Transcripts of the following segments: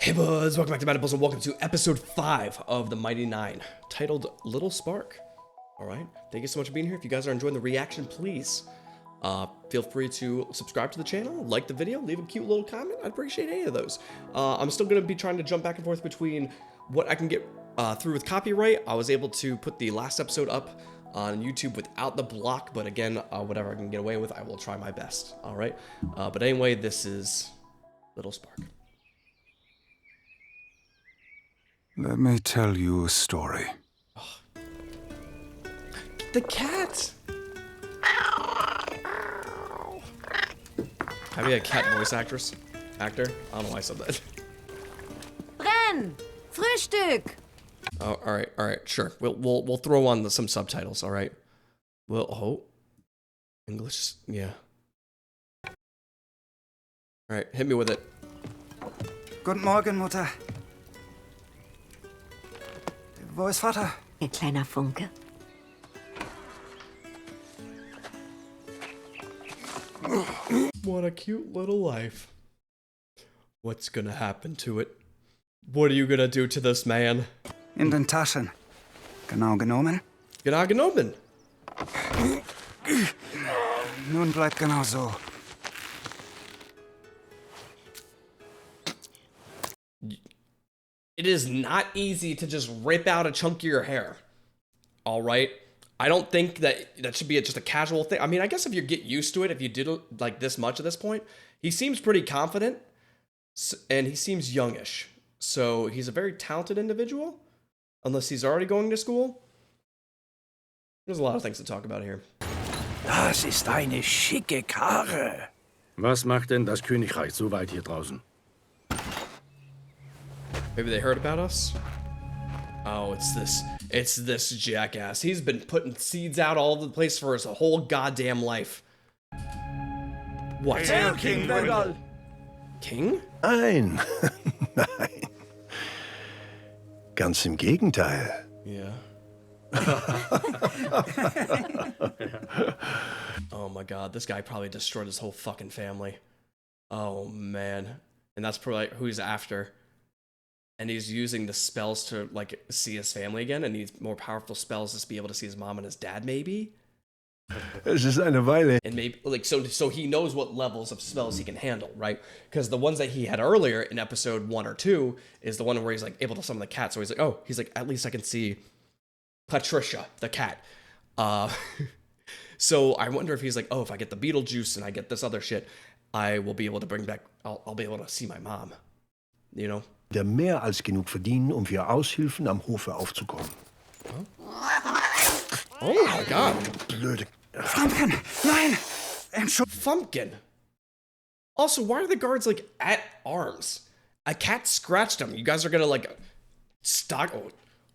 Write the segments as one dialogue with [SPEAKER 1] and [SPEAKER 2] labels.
[SPEAKER 1] Hey buzz, welcome back to Madden and welcome to episode 5 of the Mighty Nine, titled Little Spark. Alright, thank you so much for being here. If you guys are enjoying the reaction, please feel free to subscribe to the channel, like the video, leave a cute little comment. I'd appreciate any of those. I'm still going to be trying to jump back and forth between what I can get through with copyright. I was able to put the last episode up on YouTube without the block, but again, whatever I can get away with, I will try my best. Alright, but anyway, this is Little Spark.
[SPEAKER 2] Let me tell you a story.
[SPEAKER 1] Oh. The cat! Have you a cat voice actor? I don't know why I said that.
[SPEAKER 3] Brenn! Frühstück!
[SPEAKER 1] Oh, all right, sure. We'll throw on some subtitles. All right. English, yeah. All right, hit me with it.
[SPEAKER 2] Guten Morgen, Mutter. Wo ist Vater?
[SPEAKER 3] Ihr kleiner Funke.
[SPEAKER 1] What a cute little life. What's gonna happen to it? What are you gonna do to this man?
[SPEAKER 2] In den Taschen. Genau genommen.
[SPEAKER 1] Genau genommen.
[SPEAKER 2] Nun bleibt genau so.
[SPEAKER 1] It is not easy to just rip out a chunk of your hair. All right. I don't think that should be just a casual thing. I mean, I guess if you get used to it, if you did like this much at this point, he seems pretty confident and he seems youngish. So he's a very talented individual, unless he's already going to school. There's a lot of things to talk about here.
[SPEAKER 4] Das ist eine schicke Karre. Was macht denn das Königreich so weit hier draußen?
[SPEAKER 1] Maybe they heard about us? Oh, it's this jackass. He's been putting seeds out all over the place for his whole goddamn life. What?
[SPEAKER 4] Hail King Bengal!
[SPEAKER 1] King?
[SPEAKER 5] Nein, nein. Ganz im Gegenteil.
[SPEAKER 1] Yeah. Oh my god, this guy probably destroyed his whole fucking family. Oh man. And that's probably who he's after. And he's using the spells to, like, see his family again, and needs more powerful spells to be able to see his mom and his dad, maybe?
[SPEAKER 5] Es ist eine Weile.
[SPEAKER 1] And maybe, like, so he knows what levels of spells he can handle, right? Because the ones that he had earlier in episode 1 or 2 is the one where he's, like, able to summon the cat. So he's like, oh, he's like, at least I can see Patricia, the cat. So I wonder if he's like, oh, if I get the Beetlejuice and I get this other shit, I will be able to bring back, I'll be able to see my mom, you know?
[SPEAKER 5] Der mehr als genug verdienen, für Aushilfen am Hofe aufzukommen.
[SPEAKER 1] Oh my god.
[SPEAKER 5] Blöde.
[SPEAKER 2] Frumpkin! Nein!
[SPEAKER 1] Fumpkin. Also, why are the guards, like, at arms? A cat scratched him. You guys are gonna, like, stock.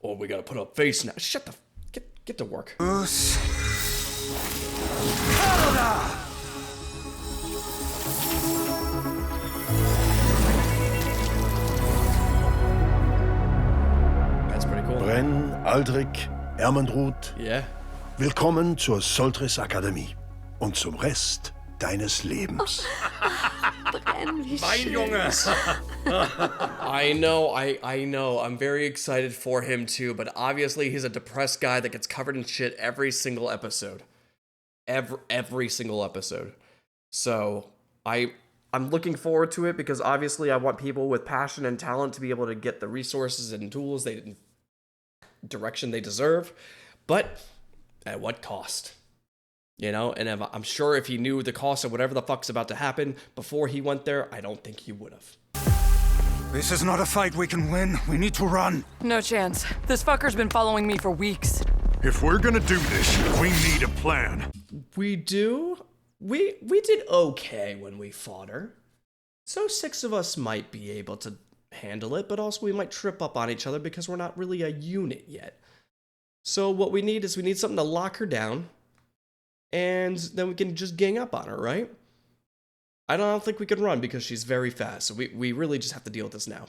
[SPEAKER 1] Oh, we gotta put up face now. Shut the. Get to work.
[SPEAKER 2] Goose.
[SPEAKER 1] That's pretty cool.
[SPEAKER 5] Brenn, Aldrich, Ermendrut.
[SPEAKER 1] Yeah.
[SPEAKER 5] Willkommen zur Soltris Akademie. Und zum Rest deines Lebens.
[SPEAKER 3] Brenn, wie
[SPEAKER 4] Mein Junge!
[SPEAKER 1] I know. I'm very excited for him too, but obviously he's a depressed guy that gets covered in shit every single episode. Every single episode. So I'm looking forward to it because obviously I want people with passion and talent to be able to get the resources and tools direction they deserve, but at what cost? You know, and I'm sure if he knew the cost of whatever the fuck's about to happen before he went there, I don't think he would have.
[SPEAKER 2] This is not a fight we can win. We need to run.
[SPEAKER 6] No chance. This fucker's been following me for weeks.
[SPEAKER 4] If we're gonna do this, we need a plan.
[SPEAKER 1] We do? We did okay when we fought her. So 6 of us might be able to handle it, but also we might trip up on each other because we're not really a unit yet. So what we need is something to lock her down, and then we can just gang up on her, right? I don't think we can run because she's very fast, so we really just have to deal with this now.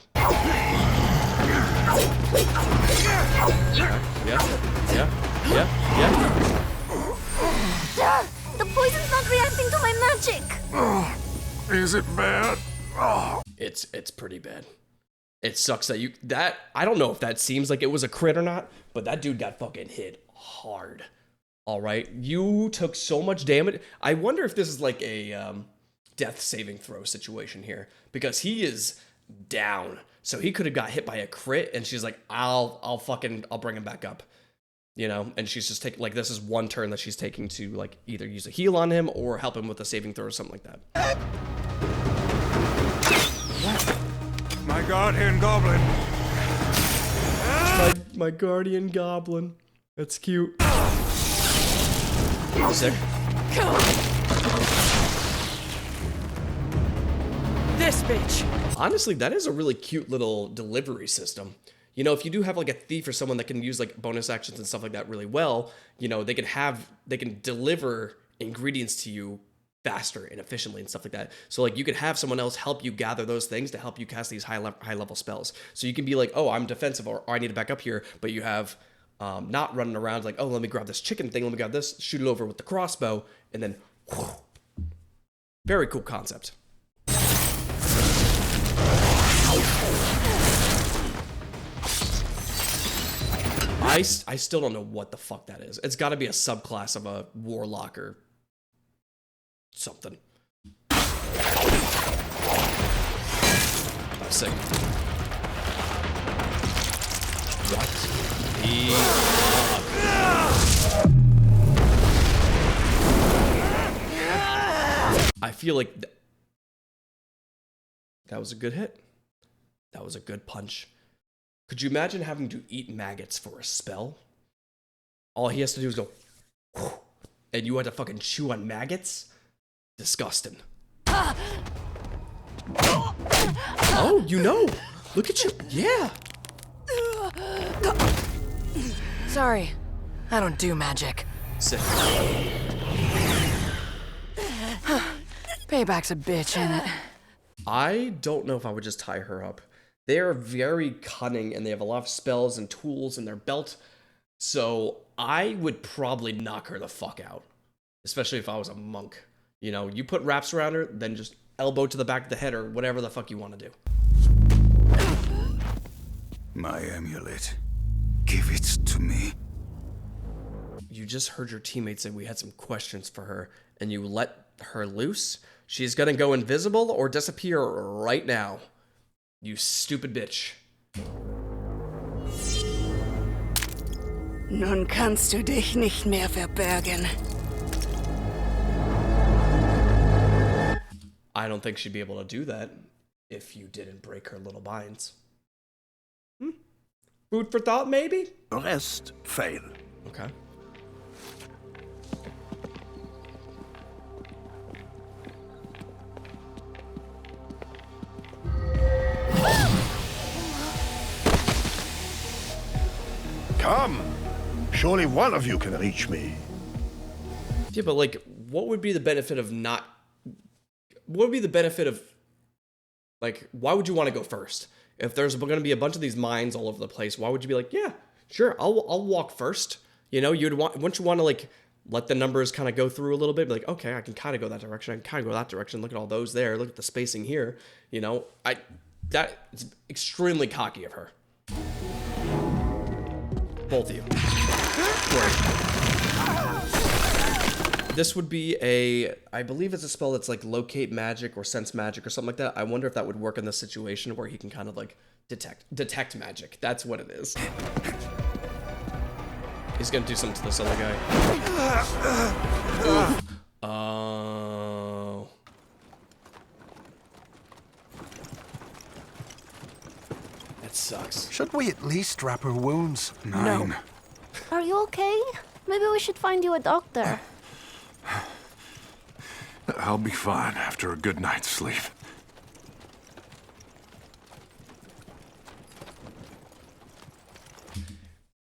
[SPEAKER 1] Yeah.
[SPEAKER 3] The poison's not reacting to my magic!
[SPEAKER 4] Is it bad?
[SPEAKER 1] It's pretty bad. It sucks that I don't know if that seems like it was a crit or not, but that dude got fucking hit hard. All right, you took so much damage. I wonder if this is like a death saving throw situation here, because he is down. So he could have got hit by a crit, and she's like, I'll bring him back up. You know, and she's just taking, like, this is one turn that she's taking to, like, either use a heal on him or help him with a saving throw or something like that.
[SPEAKER 2] My guardian goblin.
[SPEAKER 1] My guardian goblin. That's cute. Sick.
[SPEAKER 6] This bitch.
[SPEAKER 1] Honestly, that is a really cute little delivery system. You know, if you do have like a thief or someone that can use like bonus actions and stuff like that really well, you know, they can deliver ingredients to you faster and efficiently and stuff like that. So like you could have someone else help you gather those things to help you cast these high level spells. So you can be like, oh, I'm defensive, or I need to back up here, but you have not running around like, oh, let me grab this chicken thing, let me grab this, shoot it over with the crossbow, and then whew. Very cool concept. I still don't know what the fuck that is. It's got to be a subclass of a warlock or something. Oh, sick. What the fuck? I feel like that was a good hit. That was a good punch. Could you imagine having to eat maggots for a spell? All he has to do is go, and you had to fucking chew on maggots? Disgusting. Oh, you know. Look at you. Yeah.
[SPEAKER 6] Sorry, I don't do magic.
[SPEAKER 1] Sick.
[SPEAKER 6] Payback's a bitch, ain't it?
[SPEAKER 1] I don't know if I would just tie her up. They are very cunning, and they have a lot of spells and tools in their belt. So I would probably knock her the fuck out. Especially if I was a monk. You know, you put wraps around her, then just elbow to the back of the head or whatever the fuck you want to do.
[SPEAKER 2] My amulet. Give it to me.
[SPEAKER 1] You just heard your teammates say we had some questions for her, and you let her loose? She's gonna go invisible or disappear right now. You stupid bitch.
[SPEAKER 7] Nun kannst du dich nicht mehr verbergen.
[SPEAKER 1] I don't think she'd be able to do that if you didn't break her little binds. Food for thought, maybe?
[SPEAKER 5] The rest fail.
[SPEAKER 1] Okay.
[SPEAKER 5] Come! Surely one of you can reach me.
[SPEAKER 1] Yeah, but like, what would be the benefit of not... What would be the benefit of... Like, why would you want to go first? If there's going to be a bunch of these mines all over the place, why would you be like, yeah, sure, I'll walk first. You know, wouldn't you want to like let the numbers kind of go through a little bit? Be like, okay, I can kind of go that direction. I can kind of go that direction. Look at all those there. Look at the spacing here. You know, that's extremely cocky of her. Both of you. This would be I believe it's a spell that's like locate magic or sense magic or something like that. I wonder if that would work in this situation where he can kind of like detect magic. That's what it is. He's gonna do something to this other guy. Oh. That sucks.
[SPEAKER 8] Should we at least wrap her wounds?
[SPEAKER 2] Nein.
[SPEAKER 3] Are you okay? Maybe we should find you a doctor.
[SPEAKER 2] I'll be fine after a good night's sleep.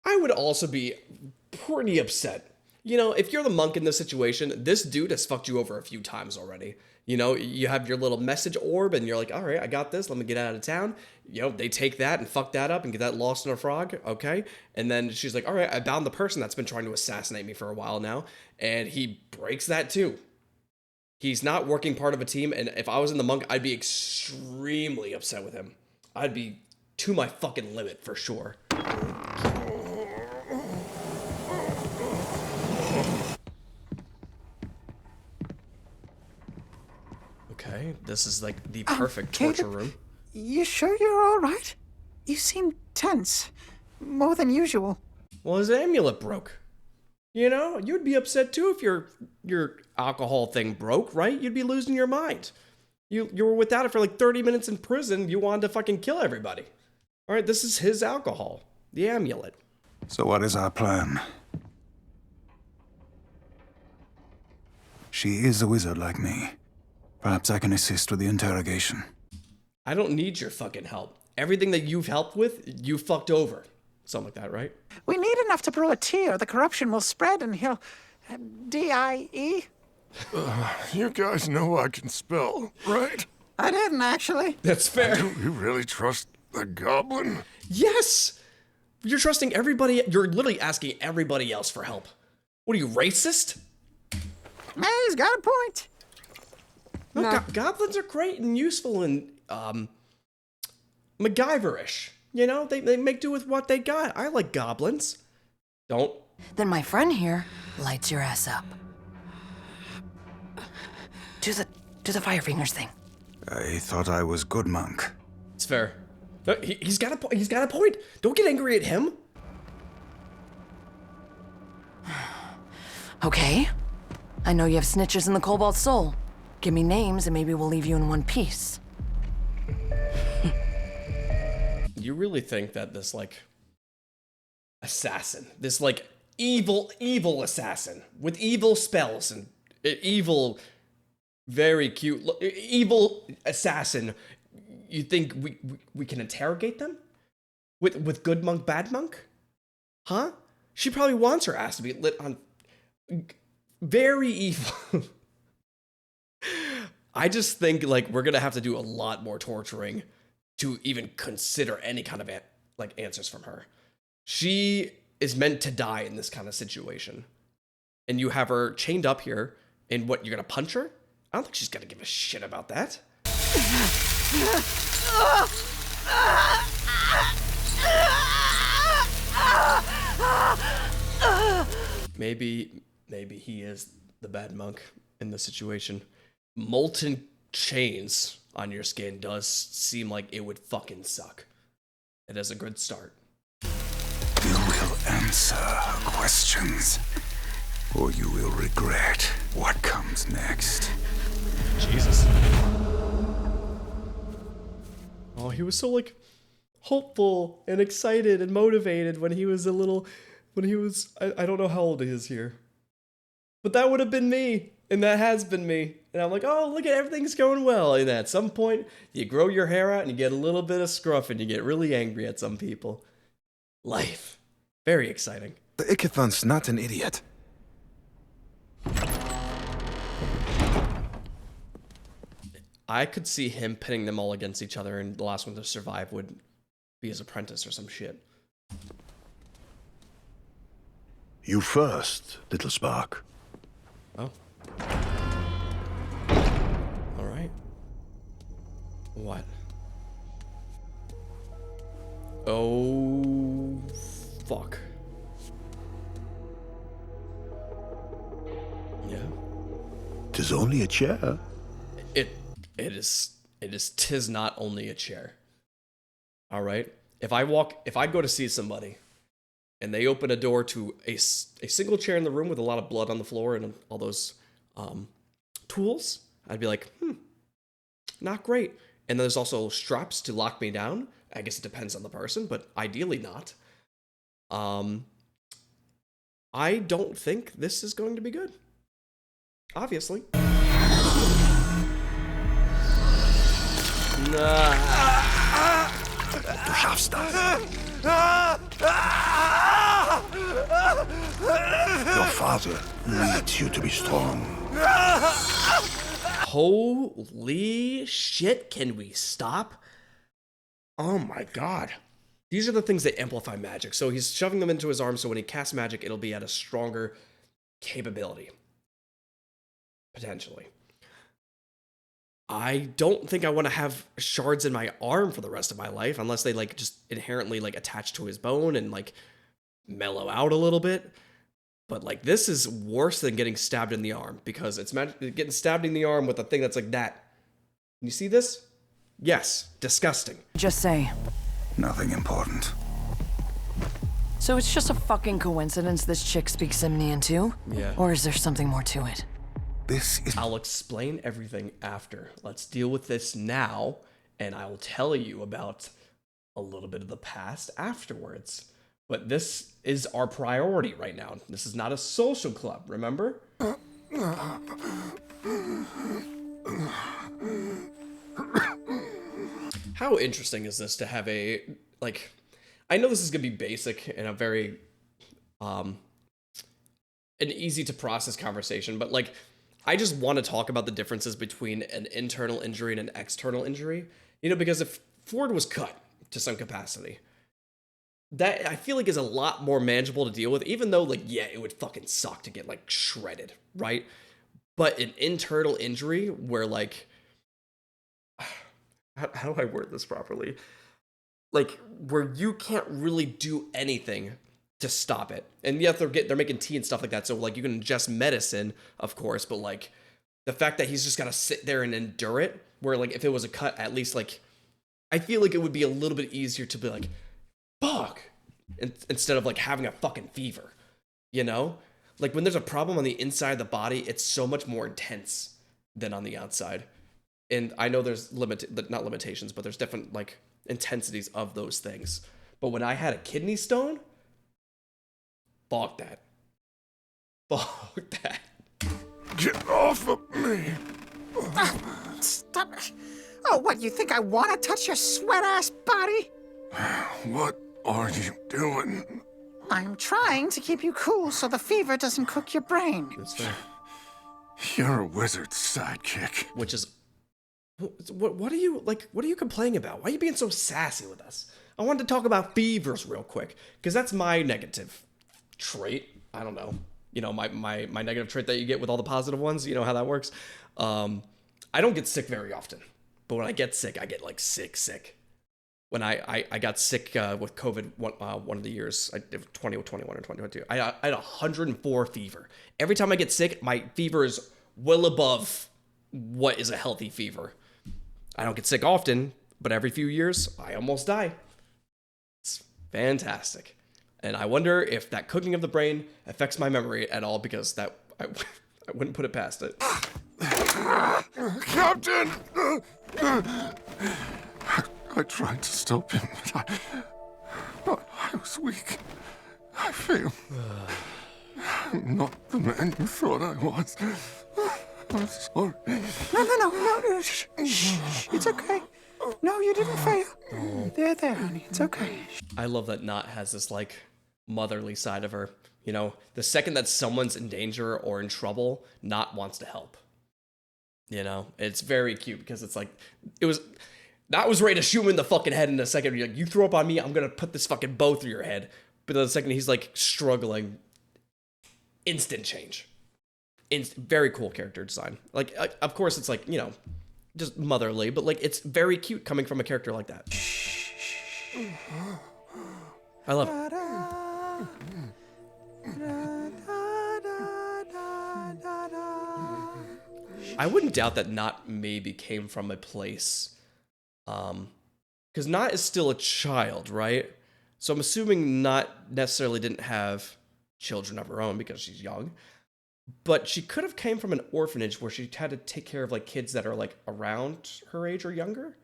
[SPEAKER 1] I would also be pretty upset. You know, if you're the monk in this situation, this dude has fucked you over a few times already. You know, you have your little message orb and you're like, all right, I got this. Let me get out of town. You know, they take that and fuck that up and get that lost in a frog. Okay. And then she's like, all right, I bound the person that's been trying to assassinate me for a while now. And he breaks that too. He's not working part of a team. And if I was in the monk, I'd be extremely upset with him. I'd be to my fucking limit for sure. Okay, this is like the perfect torture
[SPEAKER 9] Caleb,
[SPEAKER 1] room.
[SPEAKER 9] You sure you're all right? You seem tense. More than usual.
[SPEAKER 1] Well, his amulet broke. You know, you'd be upset too if your alcohol thing broke, right? You'd be losing your mind. You were without it for like 30 minutes in prison. You wanted to fucking kill everybody. All right, this is his alcohol, the amulet.
[SPEAKER 2] So what is our plan? She is a wizard like me. Perhaps I can assist with the interrogation.
[SPEAKER 1] I don't need your fucking help. Everything that you've helped with, you fucked over. Something like that, right?
[SPEAKER 9] We need enough to brew a tea or the corruption will spread and he'll... D-I-E?
[SPEAKER 10] You guys know I can spell, right?
[SPEAKER 9] I didn't, actually.
[SPEAKER 1] That's fair.
[SPEAKER 10] Do you really trust the goblin?
[SPEAKER 1] Yes! You're trusting everybody. You're literally asking everybody else for help. What are you, racist?
[SPEAKER 9] He's got a point.
[SPEAKER 1] No, goblins are great and useful and MacGyver-ish. You know, they make do with what they got. I like goblins. Don't.
[SPEAKER 6] Then my friend here lights your ass up. Do the fire fingers thing.
[SPEAKER 2] I thought I was good monk.
[SPEAKER 1] It's fair. No, he's got a point. He's got a point. Don't get angry at him.
[SPEAKER 6] Okay. I know you have snitches in the Cobalt Soul. Give me names and maybe we'll leave you in one piece.
[SPEAKER 1] You really think that this, like, assassin, this, like, evil assassin with evil spells and evil, very cute, evil assassin, you think we can interrogate them? With good monk, bad monk? Huh? She probably wants her ass to be lit on very evil. I just think, like, we're gonna have to do a lot more torturing to even consider any kind of answers from her. She is meant to die in this kind of situation. And you have her chained up here, and what, you're gonna punch her? I don't think she's gonna give a shit about that. Maybe he is the bad monk in this situation. Molten chains on your skin does seem like it would fucking suck. It is a good start.
[SPEAKER 2] You will answer her questions, or you will regret what comes next.
[SPEAKER 1] Jesus. Oh, he was so, like, hopeful and excited and motivated when he was I don't know how old he is here. But that would have been me, and that has been me. And I'm like, oh, look at everything's going well. And at some point, you grow your hair out and you get a little bit of scruff and you get really angry at some people. Life. Very exciting.
[SPEAKER 10] The Ickathon's not an idiot.
[SPEAKER 1] I could see him pitting them all against each other, and the last one to survive would be his apprentice or some shit.
[SPEAKER 5] You first, little spark.
[SPEAKER 1] Oh. All right. What? Oh, fuck. Yeah.
[SPEAKER 5] 'Tis only a chair.
[SPEAKER 1] It is 'tis not only a chair. All right. If I go to see somebody and they open a door to a single chair in the room with a lot of blood on the floor and all those tools, I'd be like, not great. And there's also straps to lock me down. I guess it depends on the person, but ideally not. I don't think this is going to be good. Obviously. Nah.
[SPEAKER 5] Du schaffst das. Your father needs you to be strong.
[SPEAKER 1] Holy shit, can we stop? Oh my god. These are the things that amplify magic. So he's shoving them into his arm, so when he casts magic, it'll be at a stronger capability. Potentially. I don't think I want to have shards in my arm for the rest of my life unless they like just inherently like attach to his bone and like mellow out a little bit. But like this is worse than getting stabbed in the arm because it's getting stabbed in the arm with a thing that's like that. You see this? Yes, disgusting.
[SPEAKER 6] Just say.
[SPEAKER 2] Nothing important.
[SPEAKER 6] So it's just a fucking coincidence this chick speaks Simnian too?
[SPEAKER 1] Yeah.
[SPEAKER 6] Or is there something more to it?
[SPEAKER 2] This is...
[SPEAKER 1] I'll explain everything after. Let's deal with this now, and I will tell you about a little bit of the past afterwards. But this is our priority right now. This is not a social club, remember? How interesting is this to have a, like, I know this is going to be basic and a very, an easy to process conversation, but like, I just want to talk about the differences between an internal injury and an external injury. You know, because if Ford was cut to some capacity, that I feel like is a lot more manageable to deal with, even though like, yeah, it would fucking suck to get like shredded, right? But an internal injury where like, how do I word this properly? Like where you can't really do anything to stop it. And yet they're making tea and stuff like that. So like you can ingest medicine, of course, but like the fact that he's just got to sit there and endure it, where like if it was a cut, at least like, I feel like it would be a little bit easier to be like, fuck, instead of like having a fucking fever, you know? Like when there's a problem on the inside of the body, it's so much more intense than on the outside. And I know there's not limitations, but there's different like intensities of those things. But when I had a kidney stone, fuck that. Fuck that.
[SPEAKER 10] Get off of me.
[SPEAKER 9] Stop it. Oh, what, you think I want to touch your sweat-ass body?
[SPEAKER 10] What are you doing?
[SPEAKER 9] I'm trying to keep you cool so the fever doesn't cook your brain.
[SPEAKER 1] That's fair.
[SPEAKER 10] You're a wizard's sidekick.
[SPEAKER 1] Which is, what are you complaining about? Why are you being so sassy with us? I wanted to talk about fevers real quick, because that's my negative trait. I don't know. You know, my negative trait that you get with all the positive ones, you know how that works. I don't get sick very often, but when I get sick, I get like sick. When I got sick with COVID one of the years, I did 2021 or 2022, I had 104 fever. Every time I get sick, my fever is well above what is a healthy fever. I don't get sick often, but every few years, I almost die. It's fantastic. And I wonder if that cooking of the brain affects my memory at all, because that I wouldn't put it past it.
[SPEAKER 10] Captain! I tried to stop him, but I was weak. I failed. I'm not the man you thought I was. I'm sorry.
[SPEAKER 9] No. Shh. It's okay. No, you didn't fail. There, honey. It's okay.
[SPEAKER 1] I love that Nott has this, like, motherly side of her. You know, the second that someone's in danger or in trouble, Nott wants to help. You know, it's very cute because it's like, Nott was ready to shoot him in the fucking head in a second. You're like, you throw up on me, I'm gonna put this fucking bow through your head. But the second he's like struggling, instant change. Very cool character design. Like, of course, it's like, you know, just motherly, but like, it's very cute coming from a character like that. I love it. I wouldn't doubt that Nott maybe came from a place, because Nott is still a child, right? So I'm assuming Nott necessarily didn't have children of her own because she's young, but she could have came from an orphanage where she had to take care of like kids that are like around her age or younger,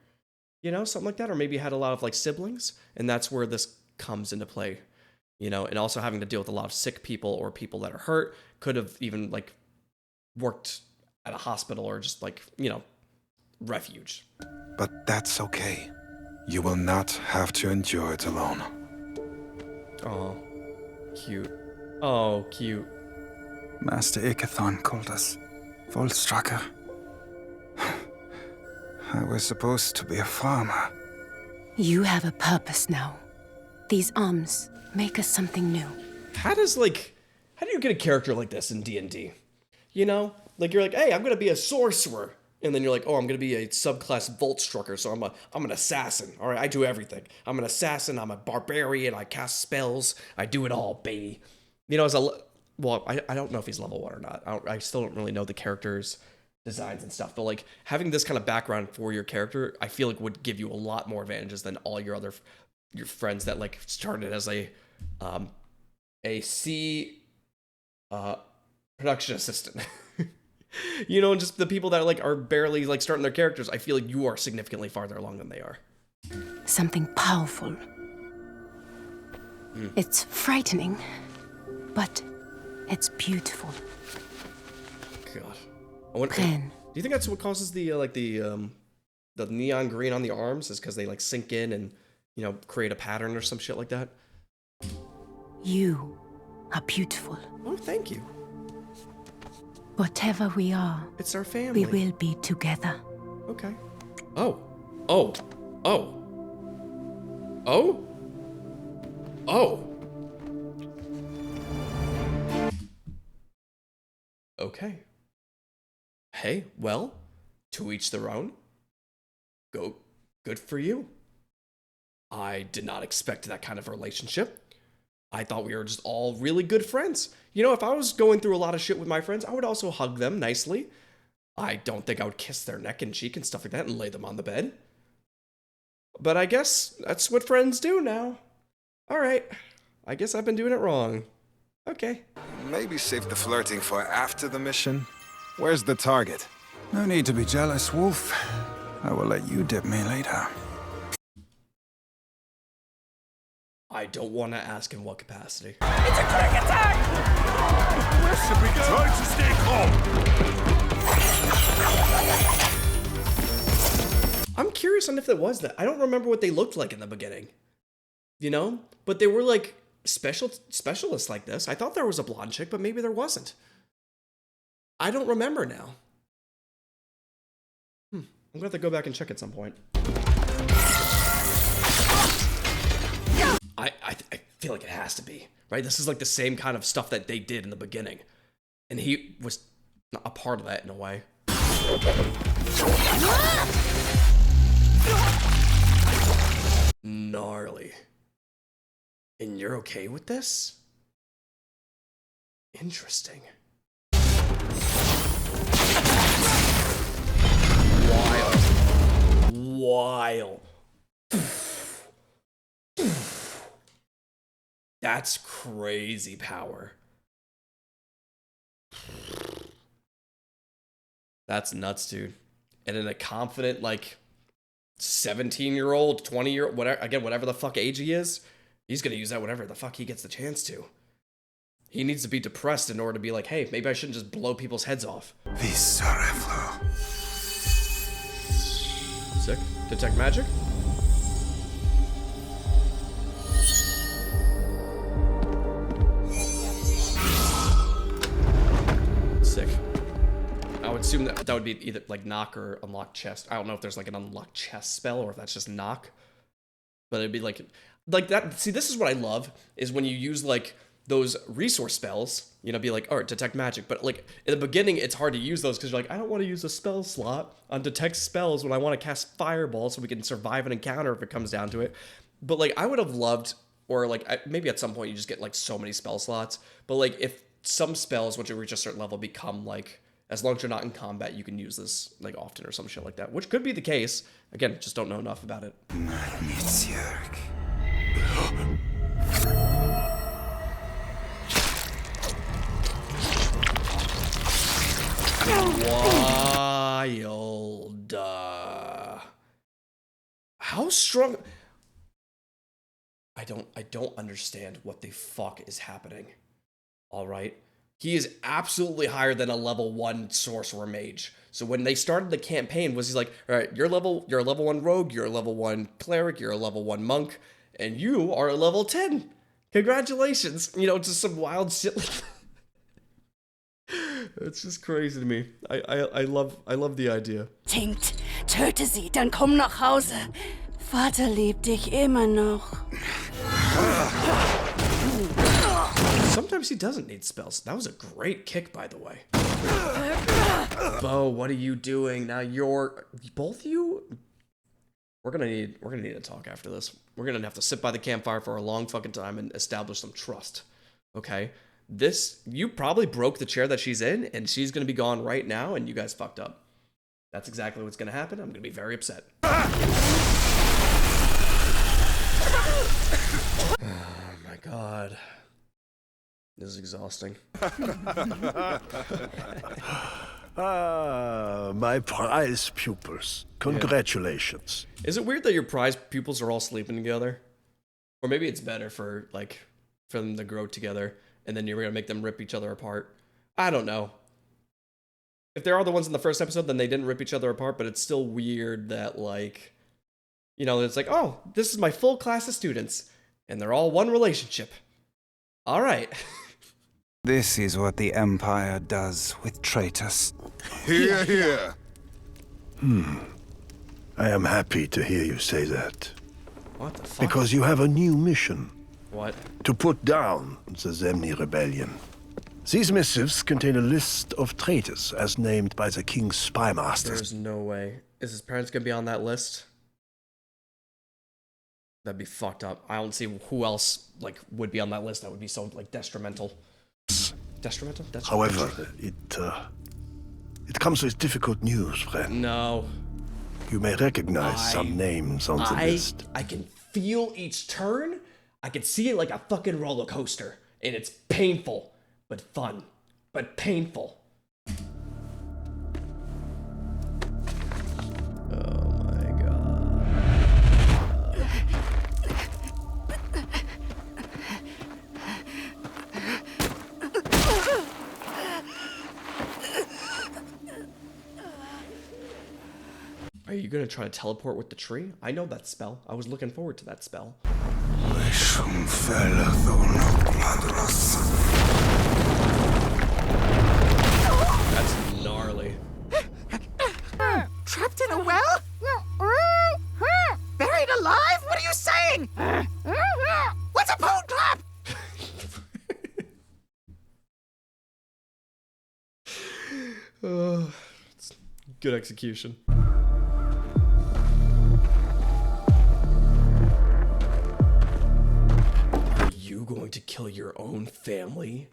[SPEAKER 1] you know, something like that, or maybe had a lot of like siblings, and that's where this comes into play, you know, and also having to deal with a lot of sick people or people that are hurt. Could have even like worked at a hospital or just like, you know, refuge.
[SPEAKER 2] But that's okay. You will not have to endure it alone.
[SPEAKER 1] Oh, cute. Oh, cute.
[SPEAKER 2] Master Ikathon called us Volstracker. I was supposed to be a farmer.
[SPEAKER 11] You have a purpose now. These arms make us something new.
[SPEAKER 1] How do you get a character like this in D&D? You know? Like, you're like, hey, I'm gonna be a sorcerer And then you're like, oh, I'm gonna be a subclass Volt Strucker, so I'm an assassin. All right, I do everything. I'm an assassin. I'm a barbarian. I cast spells. I do it all, baby. You know, I don't know if he's level 1 or not. I still don't really know the characters' designs and stuff. But like having this kind of background for your character, I feel like would give you a lot more advantages than all your friends that like started as a C production assistant. You know, just the people that like are barely like starting their characters. I feel like you are significantly farther along than they are.
[SPEAKER 11] Something powerful. It's frightening, but it's beautiful.
[SPEAKER 1] God. Do you think that's what causes the neon green on the arms? Is because they like sink in and, you know, create a pattern or some shit like that?
[SPEAKER 11] You are beautiful.
[SPEAKER 1] Oh, thank you.
[SPEAKER 11] Whatever we are,
[SPEAKER 1] it's our family.
[SPEAKER 11] We will be together.
[SPEAKER 1] Okay. Oh. Okay. Hey, well, to each their own. Good for you. I did not expect that kind of relationship. I thought we were just all really good friends. You know, if I was going through a lot of shit with my friends, I would also hug them nicely. I don't think I would kiss their neck and cheek and stuff like that and lay them on the bed. But I guess that's what friends do now. All right. I guess I've been doing it wrong. Okay.
[SPEAKER 2] Maybe save the flirting for after the mission. Where's the target?
[SPEAKER 8] No need to be jealous, Wolf. I will let you dip me later.
[SPEAKER 1] I don't want to ask in what capacity.
[SPEAKER 10] It's a quick attack! Where should we go? Try to stay calm.
[SPEAKER 1] I'm curious on if there was that. I don't remember what they looked like in the beginning. You know? But they were like specialists like this. I thought there was a blonde chick, but maybe there wasn't. I don't remember now. I'm gonna have to go back and check at some point. I feel like it has to be, right? This is like the same kind of stuff that they did in the beginning. And he was a part of that in a way. Gnarly. And you're okay with this? Interesting. Wild. That's crazy power. That's nuts, dude. And in a confident, like, 17-year-old, 20-year-old, whatever the fuck age he is, he's gonna use that whenever the fuck he gets the chance to. He needs to be depressed in order to be like, hey, maybe I shouldn't just blow people's heads off. Sick. Detect magic? Sick. I would assume that would be either like knock or unlock chest. I don't know if there's like an unlock chest spell or if that's just knock. But it'd be like that. See, this is what I love is when you use like those resource spells, you know, be like, all right, detect magic. But like in the beginning, it's hard to use those because you're like, I don't want to use a spell slot on detect spells when I want to cast fireball so we can survive an encounter if it comes down to it. But like I would have loved, or like maybe at some point you just get like so many spell slots. But like if some spells, once you reach a certain level, become like, as long as you're not in combat, you can use this like often or some shit like that, which could be the case. Again, just don't know enough about it. Wild. How strong? I don't understand what the fuck is happening. All right. He is absolutely higher than a level 1 sorcerer mage. So when they started the campaign, was he's like, all right, you're a level 1 rogue, you're a level 1 cleric, you're a level 1 monk, and you are a level 10. Congratulations. You know, just some wild shit like that. It's just crazy to me. I love the idea.
[SPEAKER 7] Tinkt, töte sie, dann komm nach Hause. Vater liebt dich immer noch.
[SPEAKER 1] Sometimes he doesn't need spells. That was a great kick, by the way. Bo, what are you doing? Now you're both you. We're gonna need to talk after this. We're gonna have to sit by the campfire for a long fucking time and establish some trust. Okay? You probably broke the chair that she's in, and she's gonna be gone right now, and you guys fucked up. That's exactly what's gonna happen. I'm gonna be very upset. Oh my god. This is exhausting.
[SPEAKER 5] My prize pupils. Congratulations.
[SPEAKER 1] Yeah. Is it weird that your prize pupils are all sleeping together? Or maybe it's better for them to grow together and then you're gonna make them rip each other apart. I don't know. If there are the ones in the first episode, then they didn't rip each other apart, but it's still weird that it's like, oh, this is my full class of students, and they're all one relationship. All right.
[SPEAKER 8] This is what the Empire does with traitors.
[SPEAKER 10] Hear, hear.
[SPEAKER 5] I am happy to hear you say that.
[SPEAKER 1] What the fuck?
[SPEAKER 5] Because you have a new mission.
[SPEAKER 1] What?
[SPEAKER 5] To put down the Zemni rebellion. These missives contain a list of traitors as named by the king's spy masters.
[SPEAKER 1] There's no way. Is his parents gonna be on that list? That'd be fucked up. I don't see who else would be on that list that would be so detrimental. Detrimental?
[SPEAKER 5] However, it comes with difficult news, friend.
[SPEAKER 1] No.
[SPEAKER 5] You may recognize some names on the list.
[SPEAKER 1] I can feel each turn. I can see it like a fucking roller coaster. And it's painful, but fun. But painful. Oh my god. Are you gonna try to teleport with the tree? I know that spell. I was looking forward to that spell. That's gnarly.
[SPEAKER 9] Trapped in a well? Buried alive? What are you saying? What's a bone clap?
[SPEAKER 1] It's good execution. Are you going to kill your own family?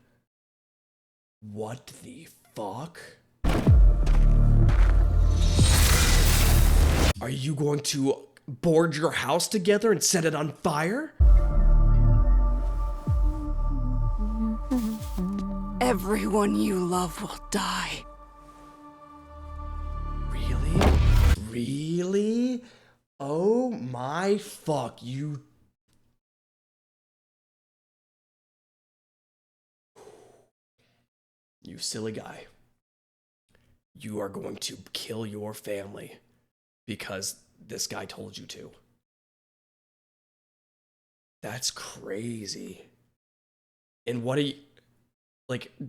[SPEAKER 1] What the fuck? Are you going to board your house together and set it on fire?
[SPEAKER 7] Everyone you love will die.
[SPEAKER 1] Really? Really? Oh my fuck, you... You silly guy. You are going to kill your family because this guy told you to. That's crazy. And what are you...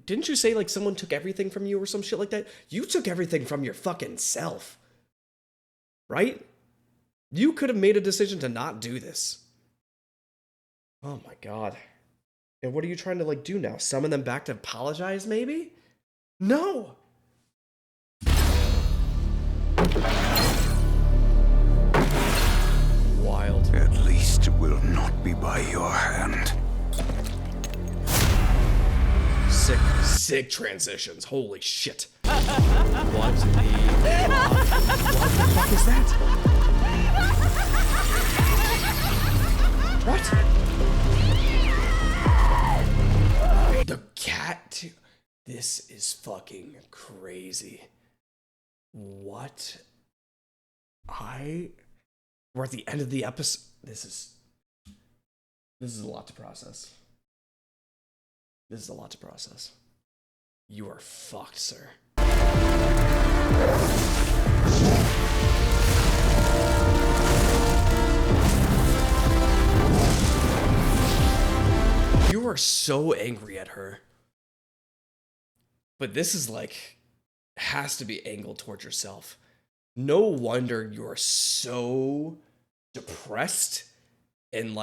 [SPEAKER 1] didn't you say someone took everything from you or some shit like that? You took everything from your fucking self. Right? You could have made a decision to not do this. Oh my god. And what are you trying to do now? Summon them back to apologize maybe? No! Wild.
[SPEAKER 2] At least it will not be by your hand.
[SPEAKER 1] Sick transitions. Holy shit. What the fuck is that? What? The cat. This is fucking crazy. What? We're at the end of the episode. This is a lot to process. This is a lot to process. You are fucked, sir. You are so angry at her. But this is has to be angled towards yourself. No wonder you're so depressed and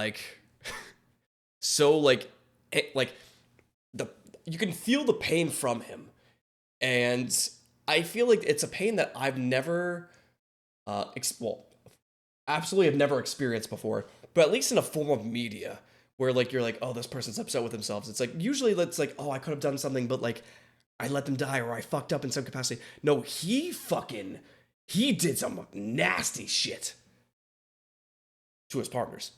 [SPEAKER 1] so you can feel the pain from him. And I feel like it's a pain that I've never, absolutely have never experienced before, but at least in a form of media where like you're like, oh, this person's upset with themselves. It's like usually it's like, oh, I could have done something, but like I let them die or I fucked up in some capacity. No, he did some nasty shit to his partners.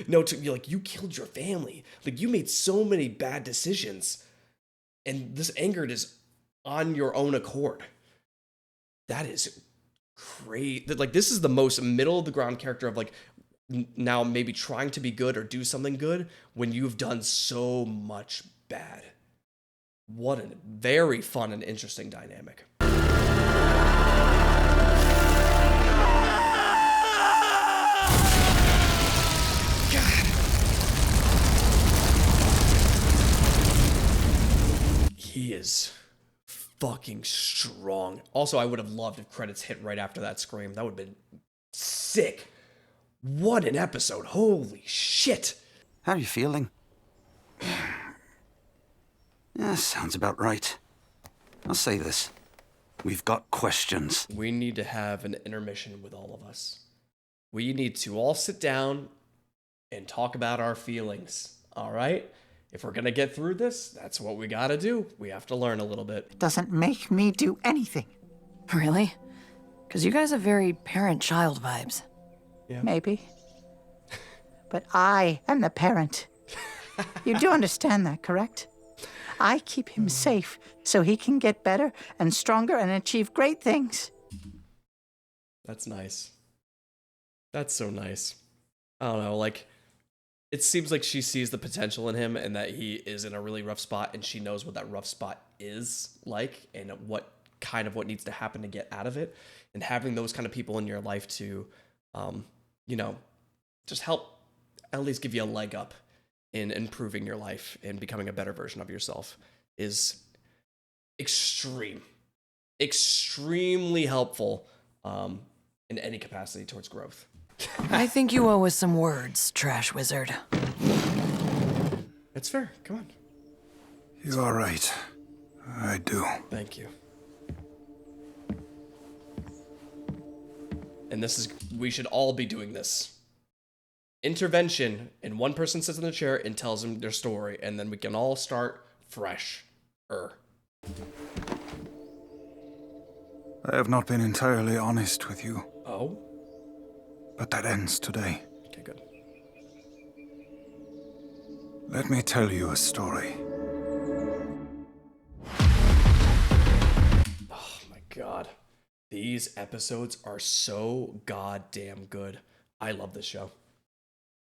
[SPEAKER 1] No, you killed your family. Like you made so many bad decisions, and this anger is on your own accord. That is great. Like this is the most middle of the ground character of like now maybe trying to be good or do something good when you've done so much bad. What a very fun and interesting dynamic. God. He is fucking strong. Also, I would have loved if credits hit right after that scream. That would have been sick. What an episode. Holy shit.
[SPEAKER 12] How are you feeling? Yeah, sounds about right. I'll say this. We've got questions.
[SPEAKER 1] We need to have an intermission with all of us. We need to all sit down and talk about our feelings. All right? If we're going to get through this, that's what we got to do. We have to learn a little bit.
[SPEAKER 9] It doesn't make me do anything.
[SPEAKER 6] Really? Because you guys have very parent-child vibes.
[SPEAKER 1] Yeah.
[SPEAKER 9] Maybe. But I am the parent. You do understand that, correct? I keep him safe so he can get better and stronger and achieve great things.
[SPEAKER 1] That's nice. That's so nice. I don't know, like, it seems like she sees the potential in him and that he is in a really rough spot, and she knows what that rough spot is like and what needs to happen to get out of it. And having those kind of people in your life to, just help at least give you a leg up in improving your life and becoming a better version of yourself is extremely helpful in any capacity towards growth.
[SPEAKER 6] I think you owe us some words, Trash Wizard.
[SPEAKER 1] That's fair. Come on.
[SPEAKER 8] You are right. I do.
[SPEAKER 1] Thank you. And we should all be doing this. Intervention, and one person sits in the chair and tells them their story, and then we can all start fresh.
[SPEAKER 8] I have not been entirely honest with you.
[SPEAKER 1] Oh?
[SPEAKER 8] But that ends today.
[SPEAKER 1] Okay, good.
[SPEAKER 8] Let me tell you a story.
[SPEAKER 1] Oh my god. These episodes are so goddamn good. I love this show.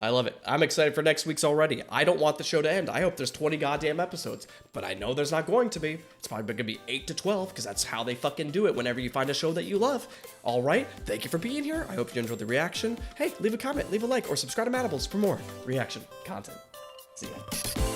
[SPEAKER 1] I love it. I'm excited for next week's already. I don't want the show to end. I hope there's 20 goddamn episodes, but I know there's not going to be. It's probably going to be 8 to 12 because that's how they fucking do it whenever you find a show that you love. All right. Thank you for being here. I hope you enjoyed the reaction. Hey, leave a comment, leave a like, or subscribe to Manables for more reaction content. See ya.